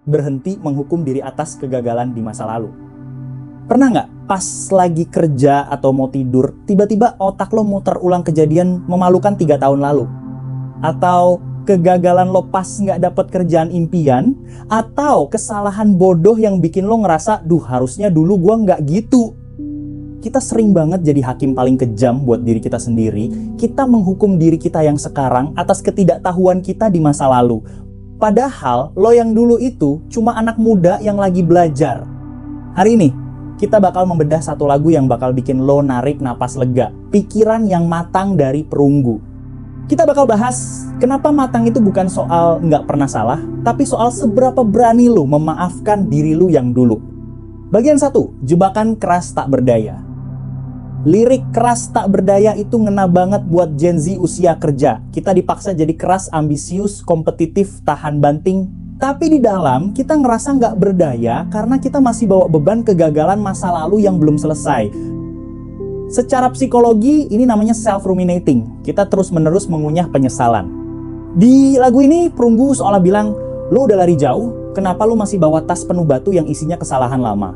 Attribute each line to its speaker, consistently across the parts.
Speaker 1: berhenti menghukum diri atas kegagalan di masa lalu. Pernah nggak pas lagi kerja atau mau tidur, tiba-tiba otak lo muter ulang kejadian memalukan 3 tahun lalu? Atau kegagalan lo pas nggak dapet kerjaan impian? Atau kesalahan bodoh yang bikin lo ngerasa, duh harusnya dulu gua nggak gitu? Kita sering banget jadi hakim paling kejam buat diri kita sendiri. Kita menghukum diri kita yang sekarang atas ketidaktahuan kita di masa lalu. Padahal lo yang dulu itu cuma anak muda yang lagi belajar. Hari ini kita bakal membedah satu lagu yang bakal bikin lo narik napas lega. Pikiran yang matang dari perunggu. Kita bakal bahas kenapa matang itu bukan soal nggak pernah salah, tapi soal seberapa berani lo memaafkan diri lo yang dulu. Bagian 1, jebakan keras tak berdaya. Lirik keras tak berdaya itu ngena banget buat Gen Z usia kerja. Kita dipaksa jadi keras, ambisius, kompetitif, tahan banting. Tapi di dalam kita ngerasa nggak berdaya karena kita masih bawa beban kegagalan masa lalu yang belum selesai. Secara psikologi ini namanya self-ruminating. Kita terus-menerus mengunyah penyesalan. Di lagu ini Perunggu seolah bilang, lo udah lari jauh, kenapa lo masih bawa tas penuh batu yang isinya kesalahan lama?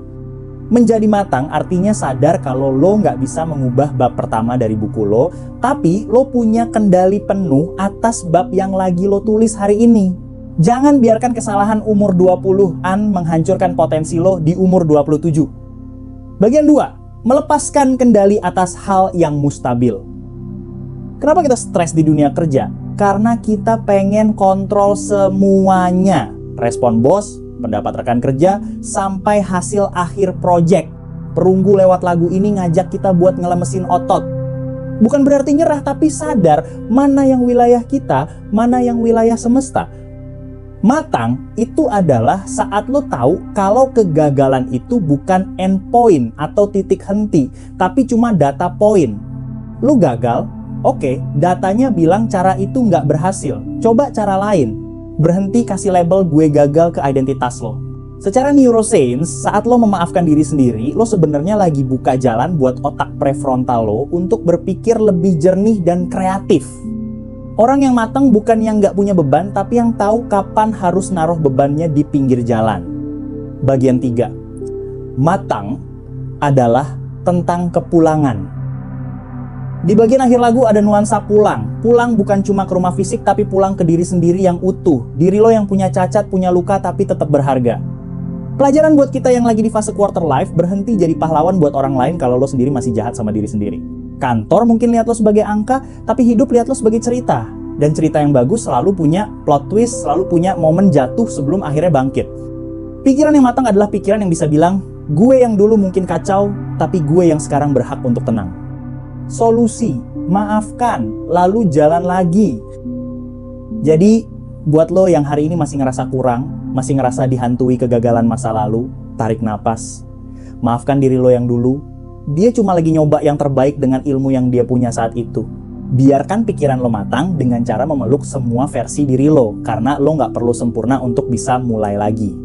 Speaker 1: Menjadi matang artinya sadar kalau lo nggak bisa mengubah bab pertama dari buku lo, tapi lo punya kendali penuh atas bab yang lagi lo tulis hari ini. Jangan biarkan kesalahan umur 20-an menghancurkan potensi lo di umur 27. Bagian 2, melepaskan kendali atas hal yang mustabil. Kenapa kita stres di dunia kerja? Karena kita pengen kontrol semuanya. Respon bos, pendapat rekan kerja, sampai hasil akhir project. Perunggu lewat lagu ini ngajak kita buat ngelemesin otot. Bukan berarti nyerah, tapi sadar mana yang wilayah kita, mana yang wilayah semesta. Matang itu adalah saat lo tahu kalau kegagalan itu bukan endpoint atau titik henti, tapi cuma data point. Lo gagal, oke, datanya bilang cara itu nggak berhasil. Coba cara lain. Berhenti kasih label gue gagal ke identitas lo. Secara neuroscience, saat lo memaafkan diri sendiri, lo sebenarnya lagi buka jalan buat otak prefrontal lo untuk berpikir lebih jernih dan kreatif. Orang yang matang bukan yang nggak punya beban, tapi yang tahu kapan harus naruh bebannya di pinggir jalan. Bagian 3, matang adalah tentang kepulangan. Di bagian akhir lagu ada nuansa pulang. Pulang bukan cuma ke rumah fisik, tapi pulang ke diri sendiri yang utuh. Diri lo yang punya cacat, punya luka, tapi tetap berharga. Pelajaran buat kita yang lagi di fase quarter life, berhenti jadi pahlawan buat orang lain kalau lo sendiri masih jahat sama diri sendiri. Kantor mungkin lihat lo sebagai angka, tapi hidup lihat lo sebagai cerita. Dan cerita yang bagus selalu punya plot twist, selalu punya momen jatuh sebelum akhirnya bangkit. Pikiran yang matang adalah pikiran yang bisa bilang, gue yang dulu mungkin kacau, tapi gue yang sekarang berhak untuk tenang. Solusi, maafkan, lalu jalan lagi. Jadi, buat lo yang hari ini masih ngerasa kurang, masih ngerasa dihantui kegagalan masa lalu, tarik napas. Maafkan diri lo yang dulu. Dia cuma lagi nyoba yang terbaik dengan ilmu yang dia punya saat itu. Biarkan pikiran lo matang dengan cara memeluk semua versi diri lo, karena lo nggak perlu sempurna untuk bisa mulai lagi.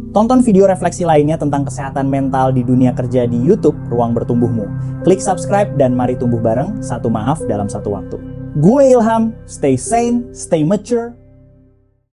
Speaker 1: Tonton video refleksi lainnya tentang kesehatan mental di dunia kerja di YouTube Ruang Bertumbuhmu. Klik subscribe dan mari tumbuh bareng, satu maaf dalam satu waktu. Gue Ilham, stay sane, stay mature,